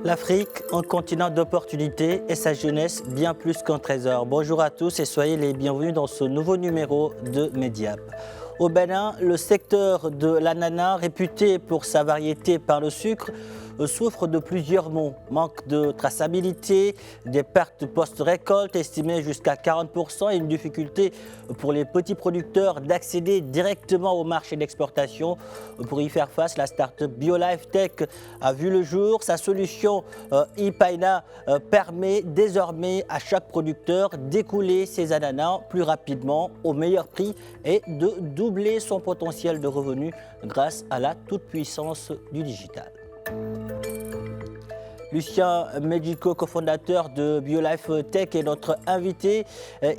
L'Afrique, un continent d'opportunités et sa jeunesse bien plus qu'un trésor. Bonjour à tous et soyez les bienvenus dans ce nouveau numéro de Mediap. Au Bénin, le secteur de l'ananas, réputé pour sa variété par le sucre, souffre de plusieurs maux. Manque de traçabilité, des pertes post-récolte estimées jusqu'à 40% et une difficulté pour les petits producteurs d'accéder directement au marché d'exportation. Pour y faire face, la start-up BioLife Tech a vu le jour. Sa solution ePaina permet désormais à chaque producteur d'écouler ses ananas plus rapidement au meilleur prix et de doubler son potentiel de revenus grâce à la toute-puissance du digital. Lucien Medjico, cofondateur de BioLife Tech, est notre invité.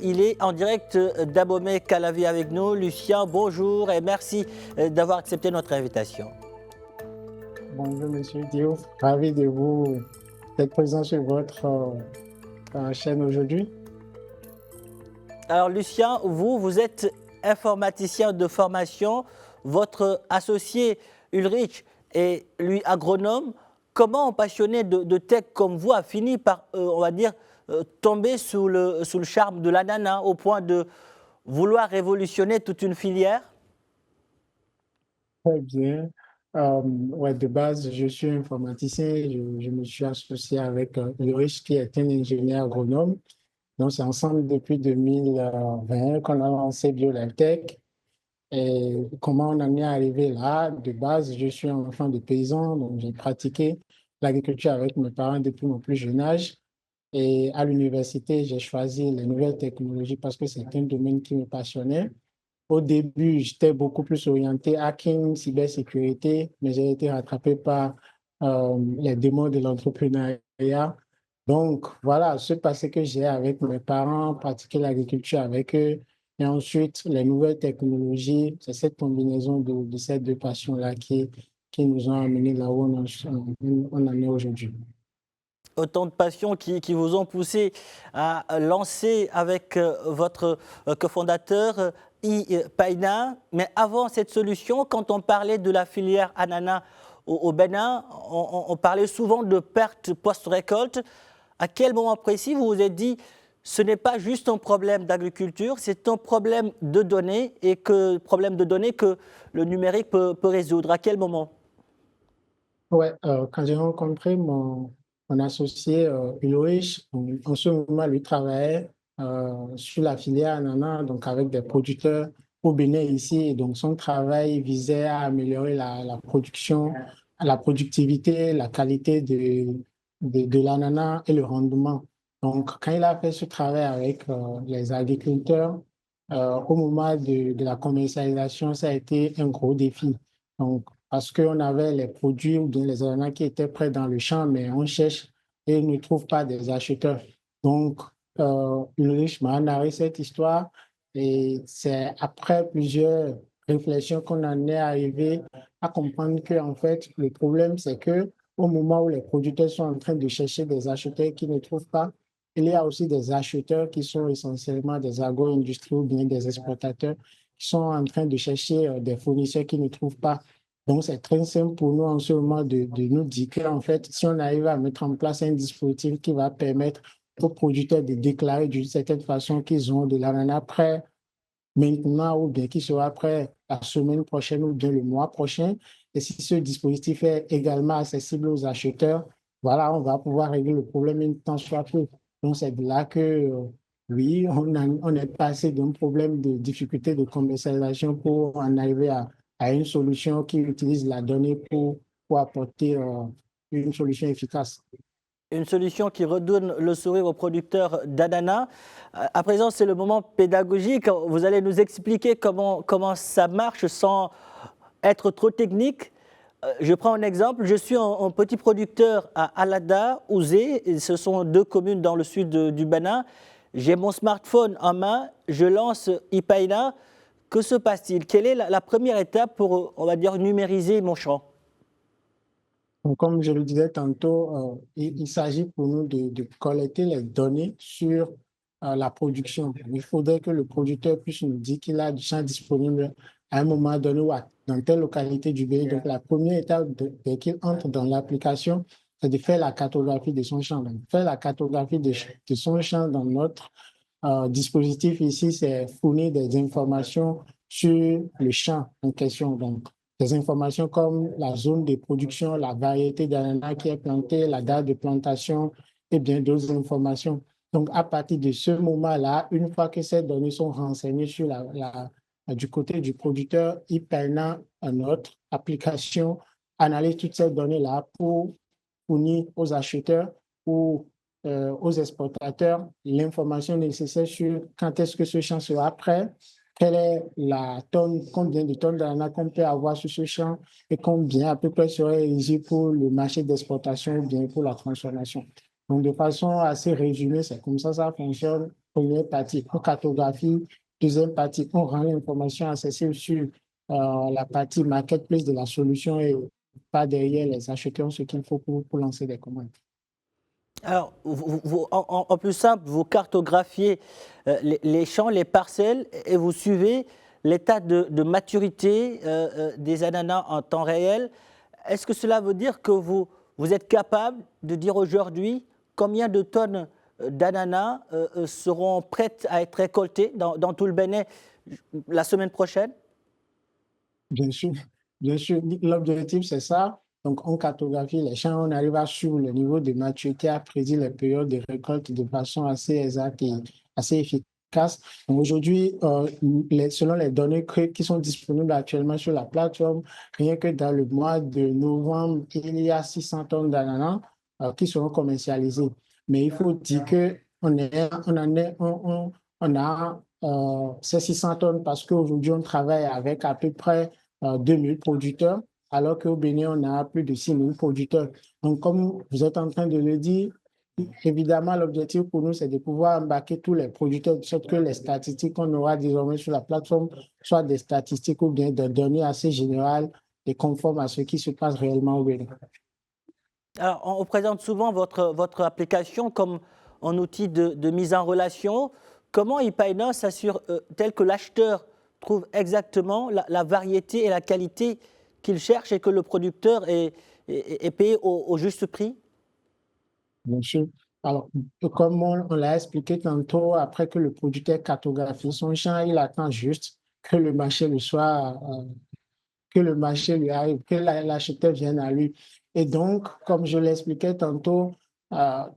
Il est en direct d'Abomey-Calavi avec nous. Lucien, bonjour et merci d'avoir accepté notre invitation. Bonjour Monsieur Diouf, ravi d'être présent sur votre chaîne aujourd'hui. Alors Lucien, vous êtes informaticien de formation. Votre associé Ulrich est lui agronome. Comment un passionné de tech comme vous a fini par, on va dire, tomber sous le charme de l'ananas au point de vouloir révolutionner toute une filière? Très bien. Ouais, de base, je suis informaticien. Je me suis associé avec Ulrich, qui est un ingénieur agronome. Donc, c'est ensemble depuis 2020 qu'on a lancé BioLife. Et comment on en est arrivé là? De base, je suis un enfant de paysan, donc j'ai pratiqué l'agriculture avec mes parents depuis mon plus jeune âge. Et à l'université, j'ai choisi les nouvelles technologies parce que c'est un domaine qui me passionnait. Au début, j'étais beaucoup plus orienté hacking, cybersécurité, mais j'ai été rattrapé par les démons de l'entrepreneuriat. Donc, voilà, ce passé que j'ai avec mes parents, pratiquer l'agriculture avec eux, et ensuite les nouvelles technologies, c'est cette combinaison de ces deux passions-là qui nous ont amenés là où on en est aujourd'hui. Autant de passions qui vous ont poussé à lancer avec votre cofondateur ePaina. Mais avant cette solution, quand on parlait de la filière ananas au Bénin, on parlait souvent de pertes post-récolte. À quel moment précis vous vous êtes dit ce n'est pas juste un problème d'agriculture, c'est un problème de données et que le numérique peut résoudre? À quel moment? Ouais, quand j'ai rencontré mon associé Ulrich, en ce moment, lui travaillait sur la filière ananas, donc avec des producteurs au Bénin ici. Et donc, son travail visait à améliorer la production, la productivité, la qualité de l'ananas et le rendement. Donc, quand il a fait ce travail avec les agriculteurs, au moment de la commercialisation, ça a été un gros défi. Donc, parce qu'on avait les produits ou bien les aliments qui étaient prêts dans le champ, mais on cherche et on ne trouve pas des acheteurs. Donc, Ulrich m'a narré cette histoire et c'est après plusieurs réflexions qu'on en est arrivé à comprendre que, en fait, le problème, c'est que au moment où les producteurs sont en train de chercher des acheteurs qui ne trouvent pas, il y a aussi des acheteurs qui sont essentiellement des agro-industries ou bien des exportateurs qui sont en train de chercher des fournisseurs qui ne trouvent pas. Donc, c'est très simple pour nous en ce moment de nous dire qu'en fait, si on arrive à mettre en place un dispositif qui va permettre aux producteurs de déclarer d'une certaine façon qu'ils ont de l'ananas prêt maintenant ou bien qui sera prêt la semaine prochaine ou bien le mois prochain, et si ce dispositif est également accessible aux acheteurs, voilà, on va pouvoir régler le problème une temps soit peu. Donc, c'est de là que, oui, on est passé d'un problème de difficulté de commercialisation pour en arriver à une solution qui utilise la donnée pour apporter une solution efficace. Une solution qui redonne le sourire aux producteurs d'ananas. À présent, c'est le moment pédagogique. Vous allez nous expliquer comment ça marche sans être trop technique. Je prends un exemple. Je suis un petit producteur à Alada, Ouzé. Ce sont deux communes dans le sud du Bénin. J'ai mon smartphone en main. Je lance ePaina. Que se passe-t-il? Quelle est la première étape pour, on va dire, numériser mon champ? Donc, comme je le disais tantôt, il s'agit pour nous de collecter les données sur la production. Il faudrait que le producteur puisse nous dire qu'il a du champ disponible à un moment donné ou dans telle localité du pays. Donc, la première étape, dès qu'il entre dans l'application, c'est de faire la cartographie de son champ. Donc, faire la cartographie de son champ dans notre dispositif ici, c'est fournir des informations sur le champ en question. Donc, des informations comme la zone de production, la variété d'ananas qui est plantée, la date de plantation et bien d'autres informations. Donc, à partir de ce moment-là, une fois que ces données sont renseignées sur du côté du producteur, il permet à notre application analyse toutes ces données-là pour fournir aux acheteurs ou aux exportateurs l'information nécessaire sur quand est-ce que ce champ sera prêt, quelle est la tonne, combien de tonnes d'ananas qu'on peut avoir sur ce champ et combien à peu près serait éligible pour le marché d'exportation ou bien pour la transformation. Donc, de façon assez résumée, c'est comme ça fonctionne. Première partie, on cartographie. Deuxième partie, on rend l'information accessible sur la partie marketplace de la solution et pas derrière les acheteurs ce qu'il faut pour lancer des commandes. Alors, en plus simple, vous cartographiez les champs, les parcelles et vous suivez l'état de maturité des ananas en temps réel. Est-ce que cela veut dire que vous êtes capable de dire aujourd'hui combien de tonnes d'ananas seront prêtes à être récoltées dans tout le Bénin la semaine prochaine? Bien sûr, l'objectif c'est ça. Donc, on cartographie les champs, on arrive à suivre le niveau de maturité, à prédire les périodes de récolte de façon assez exacte et assez efficace. Aujourd'hui, selon les données qui sont disponibles actuellement sur la plateforme, rien que dans le mois de novembre, il y a 600 tonnes d'ananas qui seront commercialisées. Mais il faut dire qu'on a ces 600 tonnes parce qu'aujourd'hui, on travaille avec à peu près 2000 producteurs, alors qu'au Bénin, on a plus de 6000 producteurs. Donc, comme vous êtes en train de le dire, évidemment, l'objectif pour nous, c'est de pouvoir embarquer tous les producteurs, de sorte que les statistiques qu'on aura désormais sur la plateforme soient des statistiques ou bien des données assez générales et conformes à ce qui se passe réellement au Bénin. Alors, on présente souvent votre application comme un outil de mise en relation. Comment Ipaina s'assure tel que l'acheteur trouve exactement la variété et la qualité qu'il cherche et que le producteur est payé au juste prix? Bien sûr. Alors, comme on l'a expliqué tantôt, après que le producteur cartographie son champ, il attend juste que le marché le soit, que le marché lui arrive, que l'acheteur vienne à lui. Et donc, comme je l'expliquais tantôt,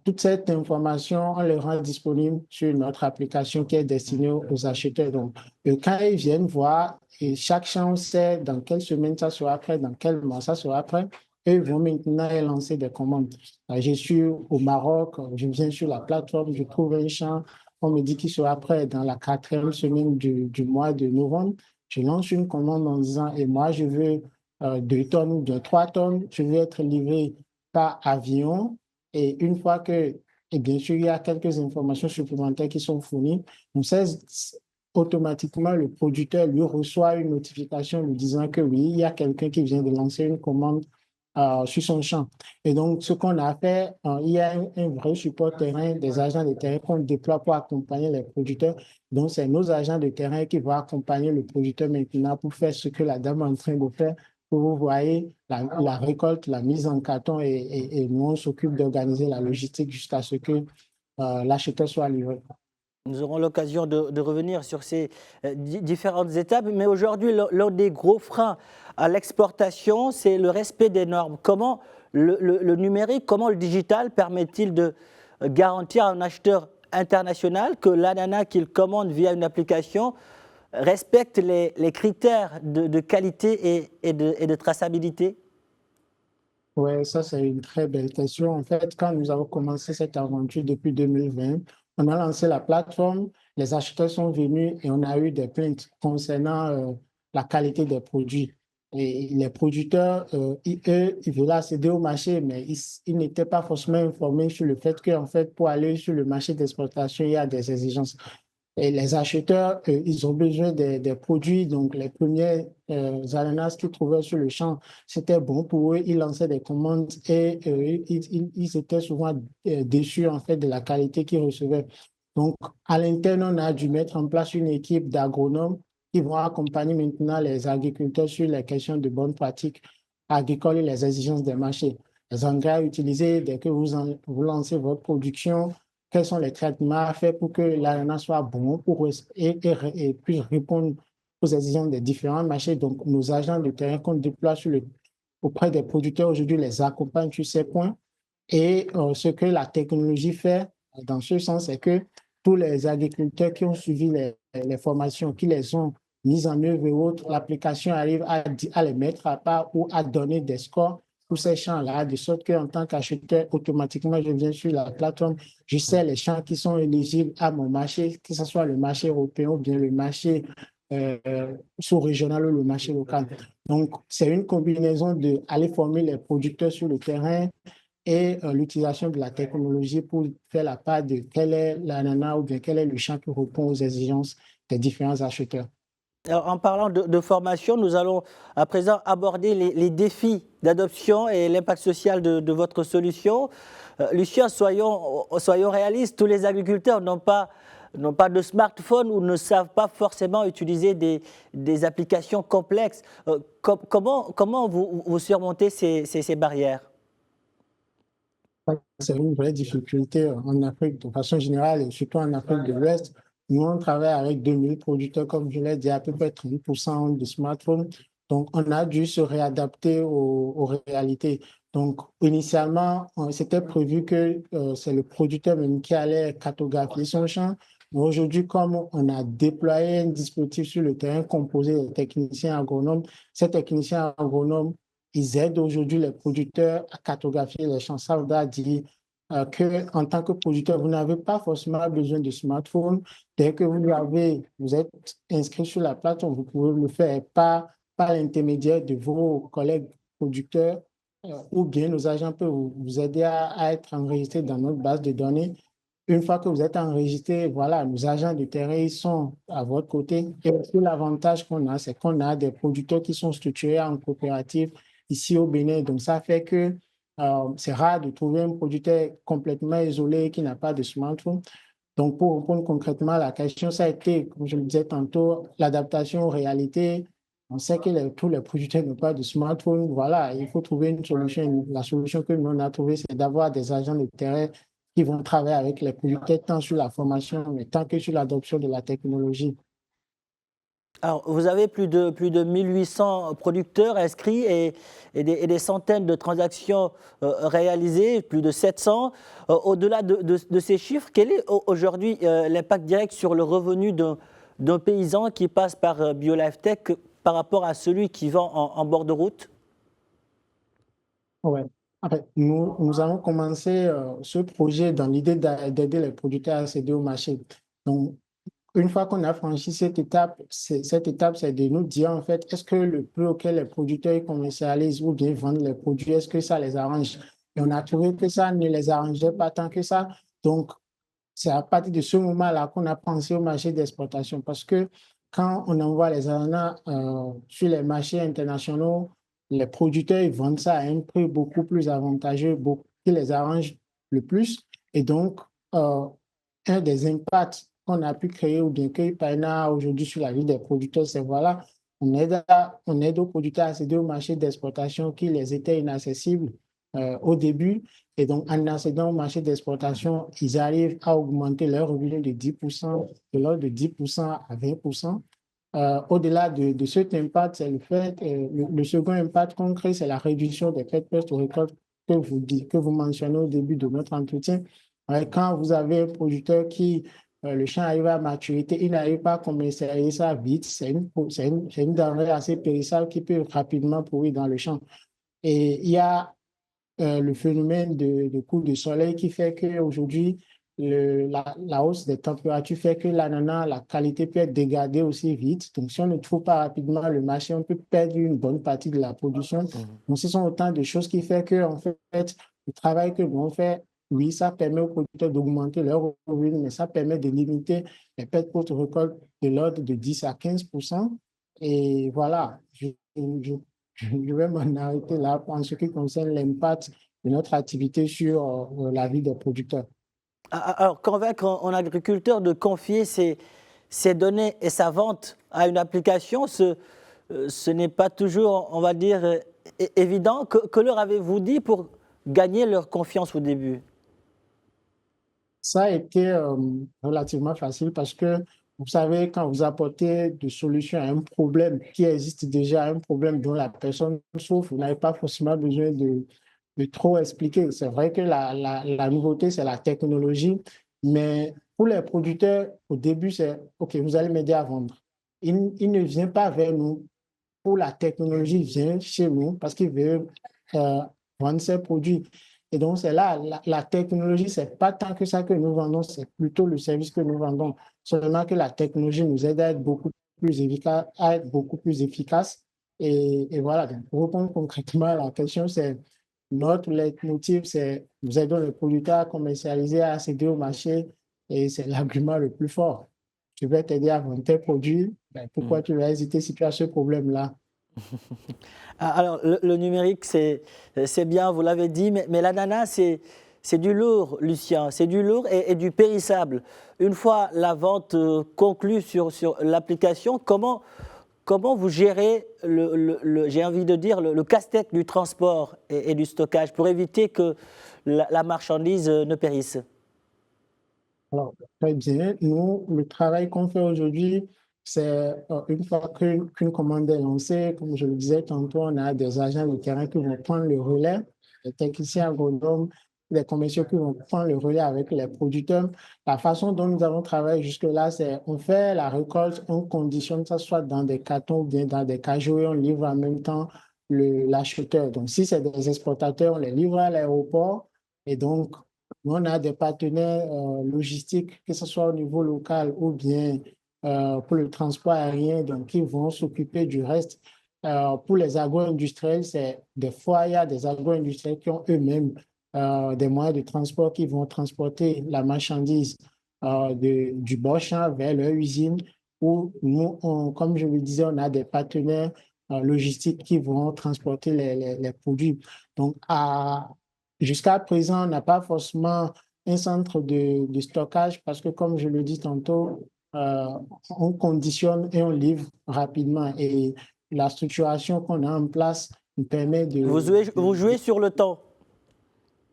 toute cette information, on le rend disponible sur notre application qui est destinée aux acheteurs. Donc, quand ils viennent voir, et chaque champ sait dans quelle semaine ça sera prêt, dans quel mois ça sera prêt, et ils vont maintenant lancer des commandes. Je suis au Maroc, je viens sur la plateforme, je trouve un champ, on me dit qu'il sera prêt dans la 4e semaine du mois de novembre. Je lance une commande en disant, et moi, je veux 2 tonnes ou 3 tonnes, je veux être livré par avion. Et une fois que, et bien sûr, il y a quelques informations supplémentaires qui sont fournies, on sait automatiquement, le producteur lui reçoit une notification lui disant que oui, il y a quelqu'un qui vient de lancer une commande sur son champ. Et donc, ce qu'on a fait, il y a un vrai support terrain, des agents de terrain qu'on déploie pour accompagner les producteurs. Donc, c'est nos agents de terrain qui vont accompagner le producteur maintenant pour faire ce que la dame est en train de faire. Vous voyez, la récolte, la mise en carton et nous, on s'occupe d'organiser la logistique jusqu'à ce que l'acheteur soit livré. Nous aurons l'occasion de revenir sur ces différentes étapes, mais aujourd'hui, l'un des gros freins à l'exportation, c'est le respect des normes. Comment le numérique, comment le digital permet-il de garantir à un acheteur international que l'ananas qu'il commande via une application respecte les critères de qualité et de traçabilité? Oui, ça c'est une très belle question. En fait, quand nous avons commencé cette aventure depuis 2020, on a lancé la plateforme, les acheteurs sont venus et on a eu des plaintes concernant la qualité des produits. Et les producteurs, eux, ils voulaient accéder au marché, mais ils n'étaient pas forcément informés sur le fait qu'en fait, pour aller sur le marché d'exportation, il y a des exigences. Et les acheteurs, ils ont besoin des produits. Donc, les premiers ananas qu'ils trouvaient sur le champ, c'était bon pour eux. Ils lançaient des commandes et ils étaient souvent déçus en fait de la qualité qu'ils recevaient. Donc, à l'interne, on a dû mettre en place une équipe d'agronomes qui vont accompagner maintenant les agriculteurs sur les questions de bonnes pratiques agricoles et les exigences des marchés. les engrais à utiliser dès que vous lancez votre production, quels sont les traitements à faire pour que l'ananas soit bon et puisse répondre aux exigences des différents marchés. Donc, nos agents de terrain qu'on déploie auprès des producteurs aujourd'hui les accompagnent sur ces points. Et ce que la technologie fait dans ce sens, c'est que tous les agriculteurs qui ont suivi les formations, qui les ont mises en œuvre et autres, l'application arrive à les mettre à part ou à donner des scores pour ces champs-là, de sorte qu'en tant qu'acheteur, automatiquement, je viens sur la plateforme, je sais les champs qui sont éligibles à mon marché, que ce soit le marché européen ou bien le marché sous-régional ou le marché local. Donc, c'est une combinaison d'aller former les producteurs sur le terrain, et l'utilisation de la technologie pour faire la part de quel est l'ananas ou bien quel est le champ qui répond aux exigences des différents acheteurs. Alors, en parlant de formation, nous allons à présent aborder les défis d'adoption et l'impact social de votre solution. Lucien, soyons réalistes, tous les agriculteurs n'ont pas de smartphone ou ne savent pas forcément utiliser des applications complexes. Comment vous surmontez ces barrières? C'est une vraie difficulté en Afrique de façon générale et surtout en Afrique de l'Ouest. Nous, on travaille avec 2000 producteurs, comme je l'ai dit, à peu près 30% de smartphones. Donc, on a dû se réadapter aux réalités. Donc, initialement, c'était prévu que c'est le producteur même qui allait cartographier son champ. Mais aujourd'hui, comme on a déployé un dispositif sur le terrain composé de techniciens agronomes, ces techniciens agronomes ils aident aujourd'hui les producteurs à cartographier les champs. Ça veut dire qu'en tant que producteur, vous n'avez pas forcément besoin de smartphone. Dès que vous êtes inscrit sur la plateforme, vous pouvez le faire par l'intermédiaire de vos collègues producteurs ou bien nos agents peuvent vous aider à être enregistrés dans notre base de données. Une fois que vous êtes enregistré, voilà, nos agents de terrain, ils sont à votre côté. Et aussi, l'avantage qu'on a, c'est qu'on a des producteurs qui sont structurés en coopérative ici au Bénin. Donc, ça fait que c'est rare de trouver un producteur complètement isolé qui n'a pas de smartphone. Donc, pour répondre concrètement à la question, ça a été, comme je le disais tantôt, l'adaptation aux réalités. On sait que tous les producteurs n'ont pas de smartphone. Voilà, il faut trouver une solution. La solution que nous on a trouvée, c'est d'avoir des agents de terrain qui vont travailler avec les producteurs tant sur la formation, mais tant que sur l'adoption de la technologie. Alors, vous avez plus de 1800 producteurs inscrits et des centaines de transactions réalisées, plus de 700. Au-delà de ces chiffres, quel est aujourd'hui l'impact direct sur le revenu d'un paysan qui passe par BioLifeTech par rapport à celui qui vend en bord de route? Ouais. En fait, nous avons commencé ce projet dans l'idée d'aider les producteurs à accéder au marché. Donc, une fois qu'on a franchi cette étape, c'est de nous dire en fait, est-ce que le prix auquel les producteurs commercialisent ou bien vendent les produits, est-ce que ça les arrange? Et on a trouvé que ça ne les arrangeait pas tant que ça. Donc, c'est à partir de ce moment-là qu'on a pensé au marché d'exportation parce que quand on envoie les ananas sur les marchés internationaux, les producteurs ils vendent ça à un prix beaucoup plus avantageux, qui les arrange le plus. Et donc, un des impacts qu'on a pu créer ou bien que Paina a aujourd'hui sur la vie des producteurs, c'est voilà, on aide aux producteurs à accéder au marché d'exportation qui les étaient inaccessibles au début. Et donc, en accédant au marché d'exportation, ils arrivent à augmenter leur revenu de 10%, de l'ordre de 10% à 20%. Au-delà de cet impact, c'est le fait, le second impact concret, c'est la réduction des frais de peste aux récoltes que vous mentionnez au début de notre entretien. Quand vous avez un producteur qui, le champ arrive à maturité, il n'arrive pas à commercialiser ça vite, c'est une denrée assez périssable qui peut rapidement pourrir dans le champ. Et il y a le phénomène de coup de soleil qui fait qu'aujourd'hui, la hausse des températures fait que l'ananas, la qualité peut être dégradée aussi vite. Donc, si on ne trouve pas rapidement le marché, on peut perdre une bonne partie de la production. Donc, ce sont autant de choses qui font que, en fait, le travail que nous on fait, oui, ça permet aux producteurs d'augmenter leur revenu, mais ça permet de limiter les pertes post-récolte de l'ordre de 10 à 15%. Et voilà, je vais m'en arrêter là en ce qui concerne l'impact de notre activité sur la vie des producteurs. Alors, convaincre un agriculteur de confier ses données et sa vente à une application, ce n'est pas toujours, on va dire, évident. Que leur avez-vous dit pour gagné leur confiance au début? Ça a été relativement facile parce que, vous savez, quand vous apportez des solutions à un problème qui existe déjà, un problème dont la personne souffre, vous n'avez pas forcément besoin de trop expliquer. C'est vrai que la nouveauté, c'est la technologie, mais pour les producteurs, au début, c'est OK, vous allez m'aider à vendre. Il ne vient pas vers nous pour la technologie, il vient chez nous parce qu'il veut euh, vendre ses produits. Et donc, c'est là, la technologie, c'est pas tant que ça que nous vendons, c'est plutôt le service que nous vendons. Seulement que la technologie nous aide à être beaucoup plus efficace, à être beaucoup plus efficace. Et voilà, donc, pour répondre concrètement à la question, c'est notre leitmotiv, c'est nous aidons les producteurs à commercialiser, à accéder au marché, et c'est l'argument le plus fort. Je vais t'aider à vendre tes produits, ben, pourquoi tu vas hésiter si tu as ce problème-là? Ah, alors, le numérique, c'est bien, vous l'avez dit, mais l'ananas, c'est du lourd, Lucien, c'est du lourd et du périssable. Une fois la vente conclue sur l'application, comment vous gérez, j'ai envie de dire, le casse-tête du transport et du stockage pour éviter que la marchandise ne périsse? Alors, très bien. Nous, le travail qu'on fait aujourd'hui, c'est une fois qu'une commande est lancée, comme je le disais tantôt, on a des agents de terrain qui vont prendre le relais, des techniciens agronomes, des commerciaux qui vont prendre le relais avec les producteurs. La façon dont nous avons travaillé jusque-là, c'est on fait la récolte, on conditionne ça soit dans des cartons ou bien dans des cajots et on livre en même temps l'acheteur. Donc, si c'est des exportateurs, on les livre à l'aéroport et donc, on a des partenaires logistiques, que ce soit au niveau local ou bien pour le transport aérien, donc qui vont s'occuper du reste. Pour les agro-industriels, c'est des fois, il y a des agro-industriels qui ont eux-mêmes des moyens de transport qui vont transporter la marchandise du bord champ vers leur usine. Ou nous, comme je le disais, on a des partenaires logistiques qui vont transporter les produits. Donc, jusqu'à présent, on n'a pas forcément un centre de stockage parce que, comme je le dis tantôt, euh, on conditionne et on livre rapidement. Et la structuration qu'on a en place nous permet Vous jouez sur le temps.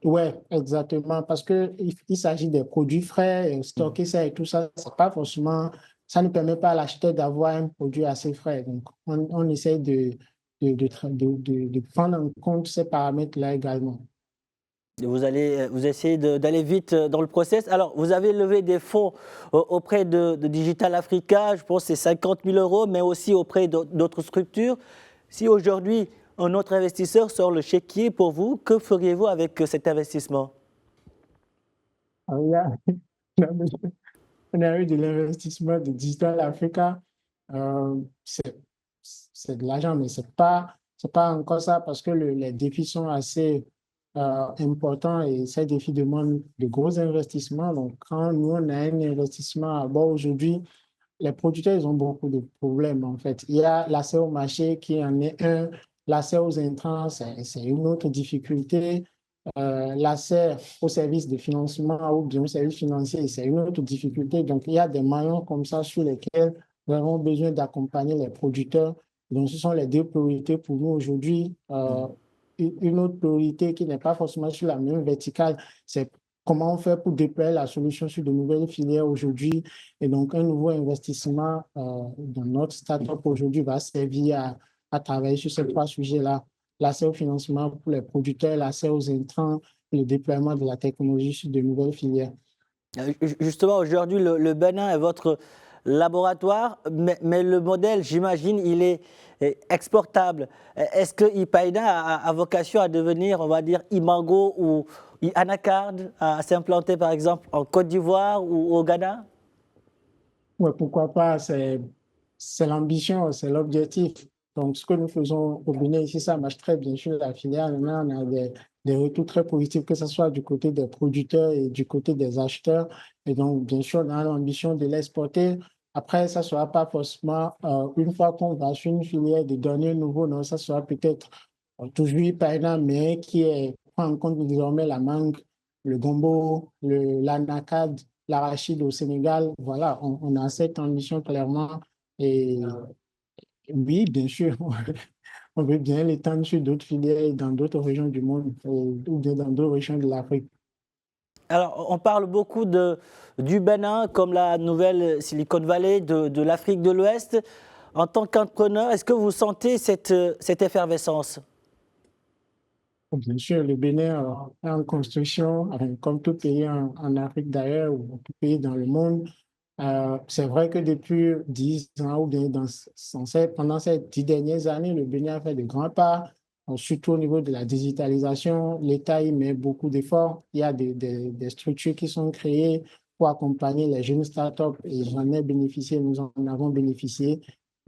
Ouais, exactement, parce qu'il s'agit des produits frais, et stocker ça et tout ça, c'est pas forcément, ça ne permet pas à l'acheteur d'avoir un produit assez frais. Donc, on essaie de prendre en compte ces paramètres-là également. Vous essayez d'aller vite dans le process. Alors, vous avez levé des fonds auprès de Digital Africa, je pense que c'est 50 000 euros, mais aussi auprès d'autres structures. Si aujourd'hui, un autre investisseur sort le chéquier pour vous, que feriez-vous avec cet investissement? Alors, on a eu de l'investissement de Digital Africa. Euh, c'est c'est de l'argent, mais c'est pas encore ça parce que les défis sont assez importants et ces défis demandent de gros investissements. Donc, quand nous, on a un investissement à bord aujourd'hui, les producteurs, ils ont beaucoup de problèmes en fait. Il y a l'accès au marché qui en est un, l'accès aux intrants, c'est une autre difficulté. L'accès aux services de financement ou bien aux services financiers, c'est une autre difficulté. Donc, il y a des maillons comme ça sur lesquels nous avons besoin d'accompagner les producteurs. Donc, ce sont les deux priorités pour nous aujourd'hui. Une autre priorité qui n'est pas forcément sur la même verticale, c'est comment on fait pour déployer la solution sur de nouvelles filières aujourd'hui. Et donc, un nouveau investissement dans notre startup aujourd'hui va servir à travailler sur ces trois sujets-là: l'accès au financement pour les producteurs, l'accès aux intrants et le déploiement de la technologie sur de nouvelles filières. Justement, aujourd'hui, le Bénin est votre laboratoire, mais le modèle, j'imagine, il est exportable. Est-ce que Ipaïda a vocation à devenir, on va dire, Imango ou Anacard, à s'implanter par exemple en Côte d'Ivoire ou au Ghana? Ouais, pourquoi pas, c'est l'ambition, c'est l'objectif. Donc, ce que nous faisons au Bénin ici, ça marche très bien sur la filière. Maintenant, on a des retours très positifs, que ce soit du côté des producteurs et du côté des acheteurs. Et donc, bien sûr, on a l'ambition de l'exporter. Après, ça ne sera pas forcément, une fois qu'on va sur une filière de donner nouveau, non, ça sera peut-être toujours par exemple, mais prend en compte désormais la mangue, le gombo, l'anacade, l'arachide au Sénégal. Voilà, on a cette ambition clairement. Et oui, bien sûr, on veut bien l'étendre sur d'autres filières et dans d'autres régions du monde ou bien dans d'autres régions de l'Afrique. Alors, on parle beaucoup du Bénin comme la nouvelle Silicon Valley de l'Afrique de l'Ouest. En tant qu'entrepreneur, est-ce que vous sentez cette effervescence? Bien sûr, le Bénin est en construction, enfin, comme tout pays en Afrique d'ailleurs, ou tout pays dans le monde. C'est vrai que depuis 10 ans ou bien pendant ces 10 dernières années, le Bénin a fait de grands pas, surtout au niveau de la digitalisation. L'État y met beaucoup d'efforts. Il y a des structures qui sont créées pour accompagner les jeunes startups et j'en ai bénéficié, nous en avons bénéficié.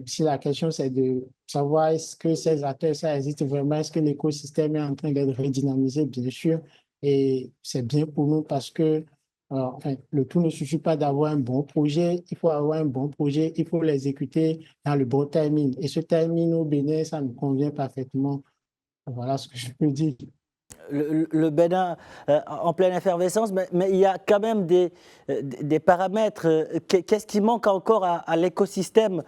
Si la question, c'est de savoir est-ce que ces acteurs, ça existe vraiment, est-ce que l'écosystème est en train d'être redynamisé, bien sûr. Et c'est bien pour nous parce que enfin, le tout ne suffit pas d'avoir un bon projet, il faut avoir un bon projet, il faut l'exécuter dans le bon timing. Et ce timing au Bénin, ça nous convient parfaitement. Voilà ce que je peux dire. Le Bénin en pleine effervescence, mais il y a quand même des paramètres. Qu'est-ce qui manque encore à l'écosystème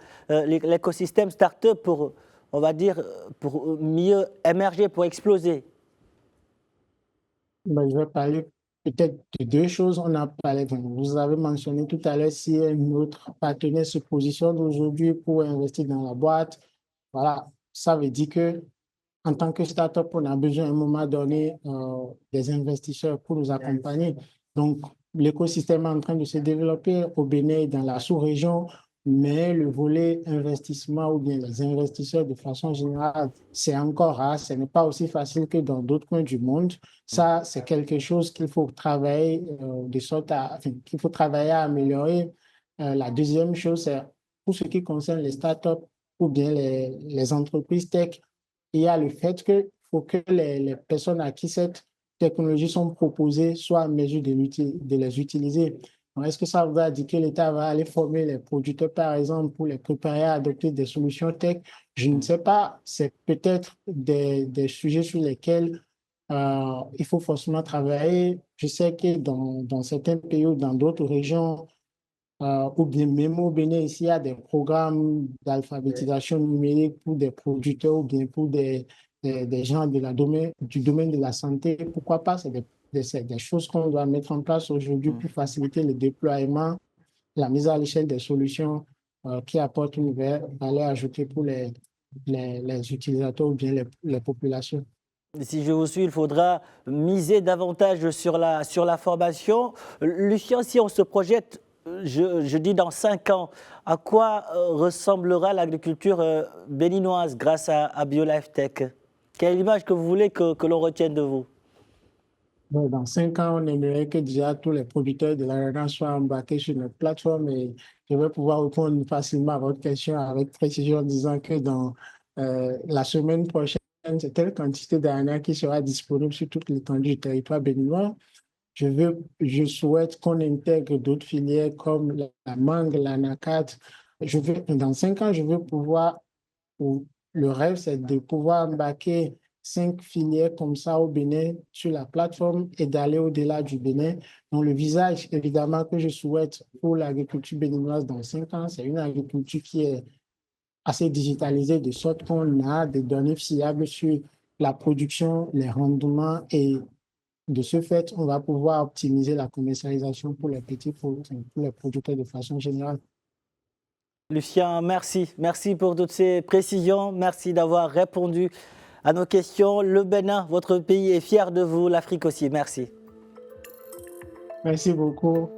start-up pour, on va dire, pour mieux émerger, pour exploser? Ben, je vais parler peut-être de deux choses. On a parlé, enfin, vous avez mentionné tout à l'heure si notre partenaire se positionne aujourd'hui pour investir dans la boîte. Voilà, ça veut dire que en tant que start-up, on a besoin à un moment donné des investisseurs pour nous accompagner. Donc, l'écosystème est en train de se développer au Bénin et dans la sous-région, mais le volet investissement ou bien les investisseurs de façon générale, c'est encore rare. Ce n'est pas aussi facile que dans d'autres coins du monde. Ça, c'est quelque chose qu'il faut travailler de sorte à, enfin, qu'il faut travailler à améliorer. La deuxième chose, c'est pour ce qui concerne les start-up ou bien les entreprises tech, il y a le fait qu'il faut que les personnes à qui cette technologie sont proposées soient en mesure de les utiliser. Est-ce que ça veut dire que l'État va aller former les producteurs, par exemple, pour les préparer à adopter des solutions tech? Je ne sais pas. C'est peut-être des sujets sur lesquels il faut forcément travailler. Je sais que dans certains pays ou dans d'autres régions, ou bien même au Bénin, ici, il y a des programmes d'alphabétisation numérique pour des producteurs ou bien pour des gens du domaine de la santé. Pourquoi pas? C'est des choses qu'on doit mettre en place aujourd'hui pour faciliter le déploiement, la mise à l'échelle des solutions qui apportent une valeur ajoutée pour les utilisateurs ou bien les populations. Si je vous suis, il faudra miser davantage sur la formation. Lucien, si on se projette, je dis dans 5 ans, à quoi ressemblera l'agriculture béninoise grâce à BioLife Tech? Quelle image que vous voulez que l'on retienne de vous? Bon, dans 5 ans, on aimerait que déjà tous les producteurs de l'ananas soient embarqués sur notre plateforme et je vais pouvoir répondre facilement à votre question avec précision en disant que dans la semaine prochaine, c'est telle quantité d'ananas qui sera disponible sur toute l'étendue du territoire béninois. Je souhaite qu'on intègre d'autres filières comme la mangue, l'anacate. Dans 5 ans, je veux pouvoir, ou le rêve, c'est de pouvoir embarquer 5 filières comme ça au Bénin sur la plateforme et d'aller au-delà du Bénin. Donc, le visage, évidemment, que je souhaite pour l'agriculture béninoise dans 5 ans, c'est une agriculture qui est assez digitalisée de sorte qu'on a des données fiables sur la production, les rendements et de ce fait, on va pouvoir optimiser la commercialisation pour les pour les producteurs de façon générale. Lucien, merci. Merci pour toutes ces précisions. Merci d'avoir répondu à nos questions. Le Bénin, votre pays, est fier de vous. L'Afrique aussi. Merci. Merci beaucoup.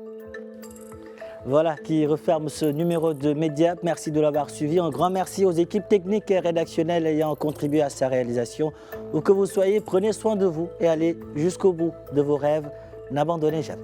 Voilà qui referme ce numéro de Mediap. Merci de l'avoir suivi. Un grand merci aux équipes techniques et rédactionnelles ayant contribué à sa réalisation. Où que vous soyez, prenez soin de vous et allez jusqu'au bout de vos rêves. N'abandonnez jamais.